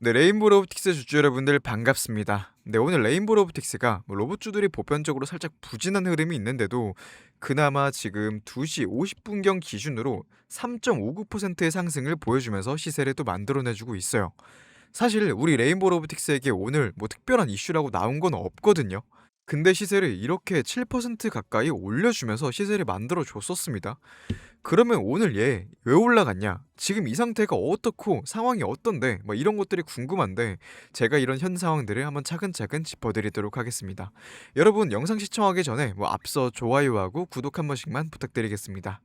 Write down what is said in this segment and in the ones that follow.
네, 레인보우 로보틱스 주주 여러분들 반갑습니다. 네, 오늘 레인보우 로보틱스가 로봇주들이 보편적으로 살짝 부진한 흐름이 있는데도 그나마 지금 2시 50분경 기준으로 3.59%의 상승을 보여주면서 시세를 또 만들어내주고 있어요. 사실 우리 레인보우 로보틱스에게 오늘 특별한 이슈라고 나온 건 없거든요. 근데 시세를 이렇게 7% 가까이 올려주면서 시세를 만들어 줬었습니다. 그러면 오늘 얘 왜 올라갔냐? 지금 이 상태가 어떻고 상황이 어떤데? 이런 것들이 궁금한데 제가 이런 현 상황들을 한번 차근차근 짚어드리도록 하겠습니다. 여러분 영상 시청하기 전에 앞서 좋아요하고 구독 한 번씩만 부탁드리겠습니다.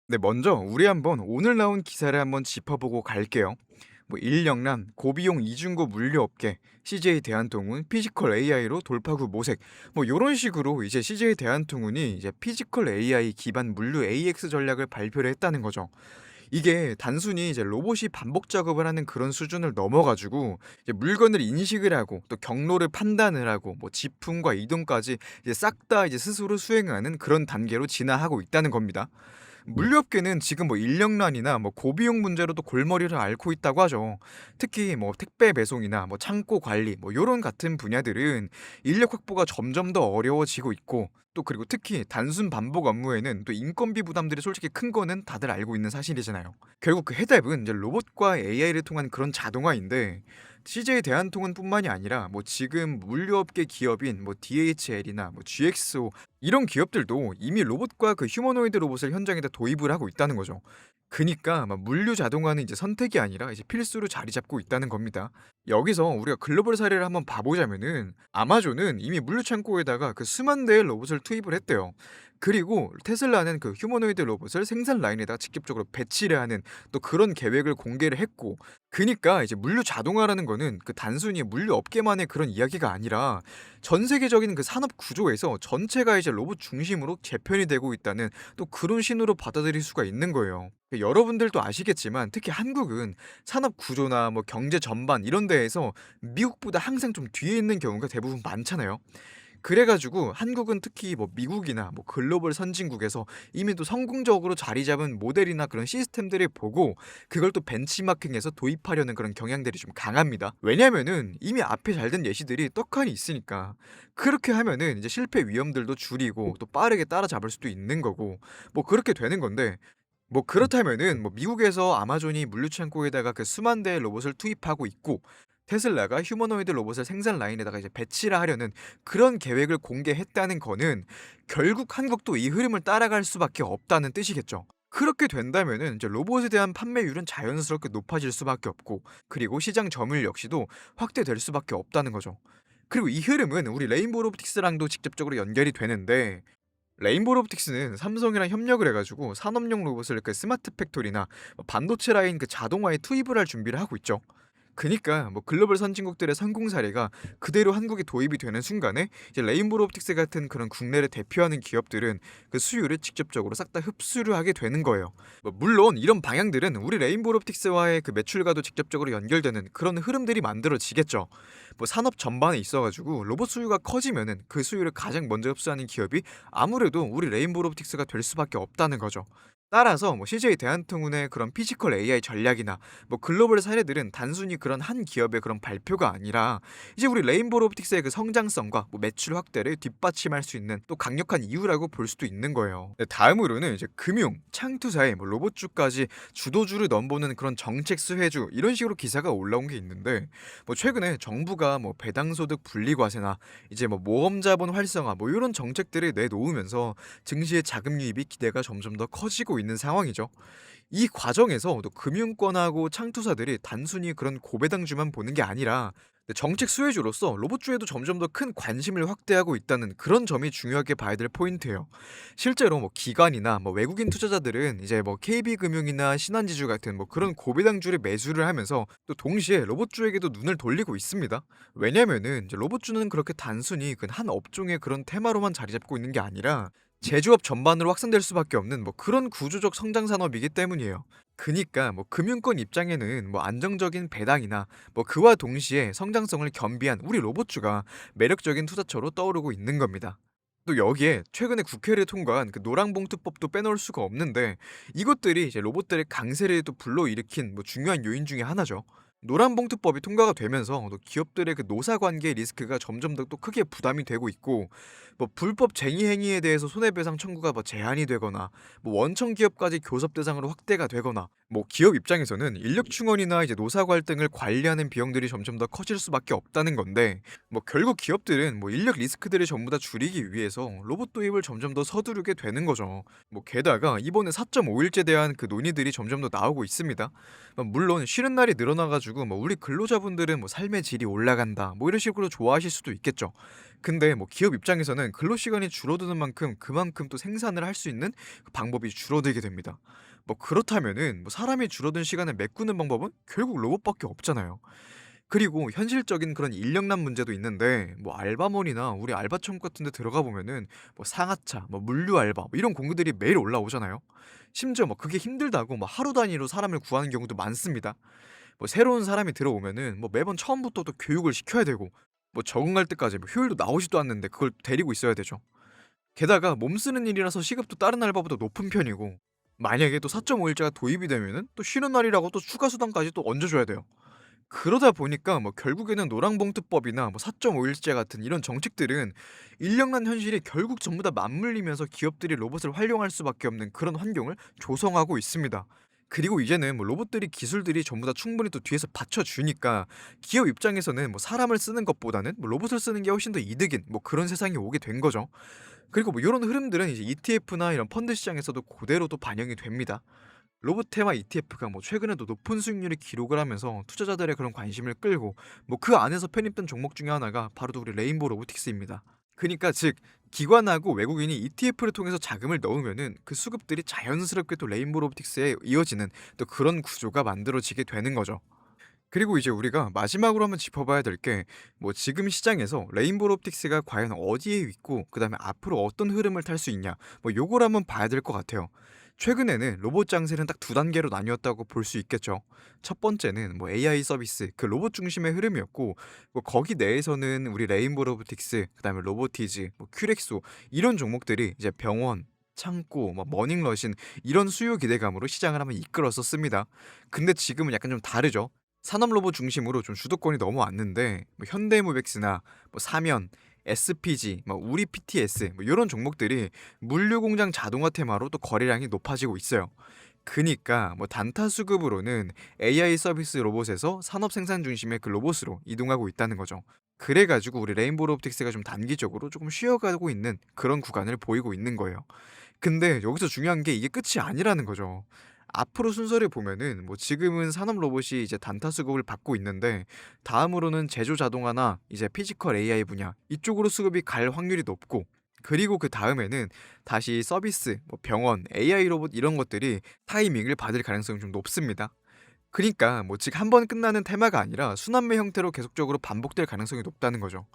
네, 먼저 우리 한번 오늘 나온 기사를 한번 짚어보고 갈게요. 인력난, 고비용 이중고 물류업계, CJ 대한통운 피지컬 AI로 돌파구 모색, 요런 식으로 이제 CJ 대한통운이 이제 피지컬 AI 기반 물류 AX 전략을 발표를 했다는 거죠. 이게 단순히 이제 로봇이 반복 작업을 하는 그런 수준을 넘어가지고 이제 물건을 인식을 하고 또 경로를 판단을 하고 지품과 이동까지 이제 싹 다 이제 스스로 수행하는 그런 단계로 진화하고 있다는 겁니다. 물류업계는 지금 인력난이나 고비용 문제로도 골머리를 앓고 있다고 하죠. 특히 택배 배송이나 창고 관리 요런 같은 분야들은 인력 확보가 점점 더 어려워지고 있고, 또 그리고 특히 단순 반복 업무에는 또 인건비 부담들이 솔직히 큰 거는 다들 알고 있는 사실이잖아요. 결국 그 해답은 이제 로봇과 AI를 통한 그런 자동화인데, CJ 대한통운뿐만이 아니라 지금 물류업계 기업인 DHL이나 GXO 이런 기업들도 이미 로봇과 그 휴머노이드 로봇을 현장에다 도입을 하고 있다는 거죠. 그니까 물류 자동화는 이제 선택이 아니라 이제 필수로 자리 잡고 있다는 겁니다. 여기서 우리가 글로벌 사례를 한번 봐보자면은 아마존은 이미 물류 창고에다가 그 수만 대의 로봇을 투입을 했대요. 그리고 테슬라는 그 휴머노이드 로봇을 생산 라인에다가 직접적으로 배치를 하는 또 그런 계획을 공개를 했고, 그니까 이제 물류 자동화라는 거는 그 단순히 물류 업계만의 그런 이야기가 아니라 전 세계적인 그 산업 구조에서 전체가 이제 로봇 중심으로 재편이 되고 있다는 또 그런 신호로 받아들일 수가 있는 거예요. 여러분들도 아시겠지만 특히 한국은 산업 구조나 경제 전반 이런 데에서 미국보다 항상 좀 뒤에 있는 경우가 대부분 많잖아요. 그래 가지고 한국은 특히 미국이나 글로벌 선진국에서 이미 또 성공적으로 자리 잡은 모델이나 그런 시스템들을 보고 그걸 또 벤치마킹해서 도입하려는 그런 경향들이 좀 강합니다. 왜냐면은 이미 앞에 잘 된 예시들이 떡하니 있으니까. 그렇게 하면은 이제 실패 위험들도 줄이고 또 빠르게 따라잡을 수도 있는 거고 그렇게 되는 건데, 그렇다면은 미국에서 아마존이 물류 창고에다가 그 수만 대의 로봇을 투입하고 있고 테슬라가 휴머노이드 로봇을 생산 라인에다가 이제 배치를 하려는 그런 계획을 공개했다는 거는 결국 한국도 이 흐름을 따라갈 수밖에 없다는 뜻이겠죠. 그렇게 된다면은 이제 로봇에 대한 판매율은 자연스럽게 높아질 수밖에 없고, 그리고 시장 점유율 역시도 확대될 수밖에 없다는 거죠. 그리고 이 흐름은 우리 레인보우 로보틱스랑도 직접적으로 연결이 되는데, 레인보우 로보틱스는 삼성이랑 협력을 해가지고 산업용 로봇을 그 스마트 팩토리나 반도체 라인 그 자동화에 투입을 할 준비를 하고 있죠. 그니까 글로벌 선진국들의 성공 사례가 그대로 한국에 도입이 되는 순간에 이제 레인보우 로보틱스 같은 그런 국내를 대표하는 기업들은 그 수요를 직접적으로 싹 다 흡수를 하게 되는 거예요. 물론 이런 방향들은 우리 레인보우 로보틱스와의 그 매출과도 직접적으로 연결되는 그런 흐름들이 만들어지겠죠. 산업 전반에 있어가지고 로봇 수요가 커지면은 그 수요를 가장 먼저 흡수하는 기업이 아무래도 우리 레인보우 로보틱스가 될 수밖에 없다는 거죠. 따라서 CJ 대한통운의 그런 피지컬 AI 전략이나 글로벌 사례들은 단순히 그런 한 기업의 그런 발표가 아니라 이제 우리 레인보우 로보틱스의 그 성장성과 매출 확대를 뒷받침할 수 있는 또 강력한 이유라고 볼 수도 있는 거예요. 네, 다음으로는 이제 금융, 창투사의 로봇주까지 주도주를 넘보는 그런 정책 수혜주 이런 식으로 기사가 올라온 게 있는데, 최근에 정부가 배당소득 분리과세나 이제 모험자본 활성화 이런 정책들을 내놓으면서 증시의 자금 유입이 기대가 점점 더 커지고 있는 상황이죠. 이 과정에서 또 금융권하고 창투사들이 단순히 그런 고배당주만 보는 게 아니라 정책 수혜주로서 로봇주에도 점점 더 큰 관심을 확대하고 있다는 그런 점이 중요하게 봐야 될 포인트예요. 실제로 기관이나 외국인 투자자들은 이제 KB금융이나 신한지주 같은 그런 고배당주를 매수를 하면서 또 동시에 로봇주에게도 눈을 돌리고 있습니다. 왜냐면은 이제 로봇주는 그렇게 단순히 그 한 업종의 그런 테마로만 자리 잡고 있는 게 아니라 제조업 전반으로 확산될 수밖에 없는 그런 구조적 성장 산업이기 때문이에요. 그니까 금융권 입장에는 안정적인 배당이나 그와 동시에 성장성을 겸비한 우리 로봇주가 매력적인 투자처로 떠오르고 있는 겁니다. 또 여기에 최근에 국회를 통과한 그 노랑봉투법도 빼놓을 수가 없는데, 이것들이 이제 로봇들의 강세를 또 불러일으킨 중요한 요인 중에 하나죠. 노란봉투법이 통과가 되면서 또 기업들의 그 노사 관계 리스크가 점점 더 또 크게 부담이 되고 있고, 뭐 불법 쟁의 행위에 대해서 손해배상 청구가 뭐 제한이 되거나, 뭐 원청 기업까지 교섭 대상으로 확대가 되거나, 뭐 기업 입장에서는 인력 충원이나 이제 노사 갈등을 관리하는 비용들이 점점 더 커질 수밖에 없다는 건데, 뭐 결국 기업들은 뭐 인력 리스크들을 전부 다 줄이기 위해서 로봇 도입을 점점 더 서두르게 되는 거죠. 뭐 게다가 이번에 4.5일제 대한 그 논의들이 점점 더 나오고 있습니다. 물론 쉬는 날이 늘어나 가지고 뭐 우리 근로자분들은 뭐 삶의 질이 올라간다 뭐 이런 식으로 좋아하실 수도 있겠죠. 근데 뭐 기업 입장에서는 근로 시간이 줄어드는 만큼 그만큼 또 생산을 할 수 있는 그 방법이 줄어들게 됩니다. 뭐 그렇다면은 뭐 사람이 줄어든 시간을 메꾸는 방법은 결국 로봇밖에 없잖아요. 그리고 현실적인 그런 인력난 문제도 있는데, 뭐 알바몬이나 우리 알바청 같은 데 들어가 보면은 뭐 상하차, 뭐 물류 알바 뭐 이런 공고들이 매일 올라오잖아요. 심지어 뭐 그게 힘들다고 뭐 하루 단위로 사람을 구하는 경우도 많습니다. 뭐 새로운 사람이 들어오면은 뭐 매번 처음부터 또 교육을 시켜야 되고, 뭐 적응할 때까지 뭐 효율도 나오지도 않는데 그걸 데리고 있어야 되죠. 게다가 몸 쓰는 일이라서 시급도 다른 알바보다 높은 편이고, 만약에 또 4.5일제가 도입이 되면은 또 쉬는 날이라고 또 추가 수당까지 또 얹어줘야 돼요. 그러다 보니까 뭐 결국에는 노랑봉투법이나 뭐 4.5일제 같은 이런 정책들은 인력난 현실이 결국 전부 다 맞물리면서 기업들이 로봇을 활용할 수밖에 없는 그런 환경을 조성하고 있습니다. 그리고 이제는 뭐 로봇들이 기술들이 전부 다 충분히 또 뒤에서 받쳐주니까 기업 입장에서는 뭐 사람을 쓰는 것보다는 뭐 로봇을 쓰는 게 훨씬 더 이득인 뭐 그런 세상이 오게 된 거죠. 그리고 뭐 이런 흐름들은 이제 ETF나 이런 펀드 시장에서도 그대로 또 반영이 됩니다. 로봇 테마 ETF가 뭐 최근에도 높은 수익률을 기록을 하면서 투자자들의 그런 관심을 끌고, 뭐 그 안에서 편입된 종목 중에 하나가 바로 또 우리 레인보우 로보틱스입니다. 그니까 즉 기관하고 외국인이 ETF를 통해서 자금을 넣으면은 그 수급들이 자연스럽게 또 레인보우 로보틱스에 이어지는 또 그런 구조가 만들어지게 되는 거죠. 그리고 이제 우리가 마지막으로 한번 짚어봐야 될 게, 뭐 지금 시장에서 레인보우 옵틱스가 과연 어디에 있고 그다음에 앞으로 어떤 흐름을 탈 수 있냐, 뭐 요걸 한번 봐야 될 것 같아요. 최근에는 로봇 장세는 딱 두 단계로 나뉘었다고 볼 수 있겠죠. 첫 번째는 뭐 AI 서비스 그 로봇 중심의 흐름이었고, 뭐 거기 내에서는 우리 레인보우 로보틱스 그다음에 로보티즈 뭐 큐렉소 이런 종목들이 이제 병원 창고, 뭐 머닝러신 이런 수요 기대감으로 시장을 한번 이끌었었습니다. 근데 지금은 약간 좀 다르죠. 산업 로봇 중심으로 좀 주도권이 넘어왔는데, 뭐 현대모백스나 뭐 사면, SPG, 뭐 우리 PTS 뭐 이런 종목들이 물류 공장 자동화 테마로 또 거래량이 높아지고 있어요. 그니까 뭐 단타 수급으로는 AI 서비스 로봇에서 산업 생산 중심의 그 로봇으로 이동하고 있다는 거죠. 그래가지고 우리 레인보우 옵틱스가 좀 단기적으로 조금 쉬어가고 있는 그런 구간을 보이고 있는 거예요. 근데 여기서 중요한 게 이게 끝이 아니라는 거죠. 앞으로 순서를 보면은 뭐 지금은 산업 로봇이 이제 단타 수급을 받고 있는데, 다음으로는 제조 자동화나 이제 피지컬 AI 분야 이쪽으로 수급이 갈 확률이 높고, 그리고 그 다음에는 다시 서비스, 뭐 병원, AI 로봇 이런 것들이 타이밍을 받을 가능성이 좀 높습니다. 그러니까 뭐 즉 한 번 끝나는 테마가 아니라 순환매 형태로 계속적으로 반복될 가능성이 높다는 거죠.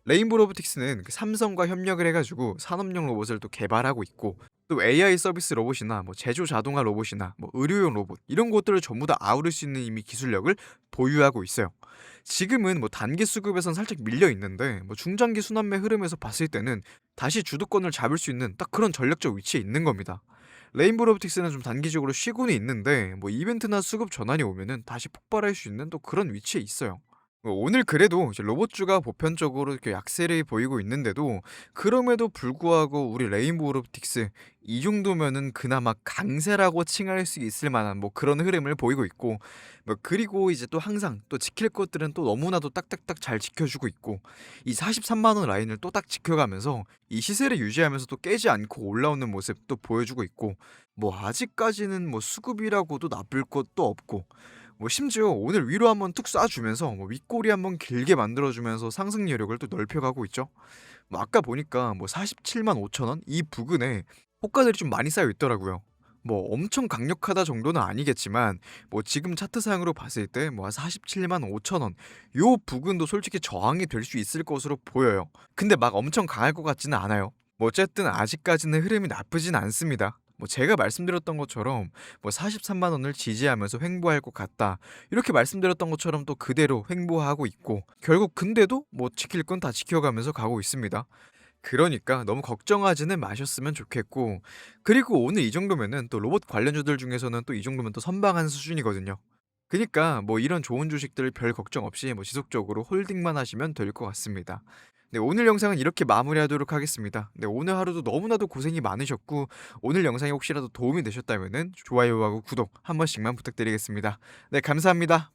레인보우 로보틱스는 그 삼성과 협력을 해가지고 산업용 로봇을 또 개발하고 있고, 또 AI 서비스 로봇이나 뭐 제조 자동화 로봇이나 뭐 의료용 로봇 이런 것들을 전부 다 아우를 수 있는 이미 기술력을 보유하고 있어요. 지금은 뭐 단기 수급에선 살짝 밀려 있는데, 뭐 중장기 순환매 흐름에서 봤을 때는 다시 주도권을 잡을 수 있는 딱 그런 전략적 위치에 있는 겁니다. 레인보우 로보틱스는 좀 단기적으로 쉬고는 있는데, 뭐 이벤트나 수급 전환이 오면은 다시 폭발할 수 있는 또 그런 위치에 있어요. 오늘 그래도 이제 로봇주가 보편적으로 이렇게 약세를 보이고 있는데도, 그럼에도 불구하고 우리 레인보우 로보틱스 이 정도면은 그나마 강세라고 칭할 수 있을 만한 뭐 그런 흐름을 보이고 있고, 뭐 그리고 이제 또 항상 또 지킬 것들은 또 너무나도 딱딱딱 잘 지켜주고 있고, 이 43만 원 라인을 또 딱 지켜가면서 이 시세를 유지하면서 또 깨지 않고 올라오는 모습 또 보여주고 있고, 뭐 아직까지는 뭐 수급이라고도 나쁠 것도 없고, 뭐 심지어 오늘 위로 한번 툭 쏴주면서 뭐 윗꼬리 한번 길게 만들어주면서 상승 여력을 또 넓혀가고 있죠. 뭐 아까 보니까 뭐 47만 5천 원 이 부근에 호가들이 좀 많이 쌓여 있더라고요. 뭐 엄청 강력하다 정도는 아니겠지만, 뭐 지금 차트상으로 봤을 때 뭐 47만 5천 원 요 부근도 솔직히 저항이 될 수 있을 것으로 보여요. 근데 막 엄청 강할 것 같지는 않아요. 뭐 어쨌든 아직까지는 흐름이 나쁘진 않습니다. 뭐 제가 말씀드렸던 것처럼 뭐 43만 원을 지지하면서 횡보할 것 같다, 이렇게 말씀드렸던 것처럼 또 그대로 횡보하고 있고, 결국 근데도 뭐 지킬 건 다 지켜가면서 가고 있습니다. 그러니까 너무 걱정하지는 마셨으면 좋겠고, 그리고 오늘 이 정도면은 또 로봇 관련주들 중에서는 또 이 정도면 또 선방한 수준이거든요. 그니까 뭐 이런 좋은 주식들 별 걱정 없이 뭐 지속적으로 홀딩만 하시면 될 것 같습니다. 네, 오늘 영상은 이렇게 마무리하도록 하겠습니다. 네, 오늘 하루도 너무나도 고생이 많으셨고 오늘 영상이 혹시라도 도움이 되셨다면은 좋아요하고 구독 한 번씩만 부탁드리겠습니다. 네, 감사합니다.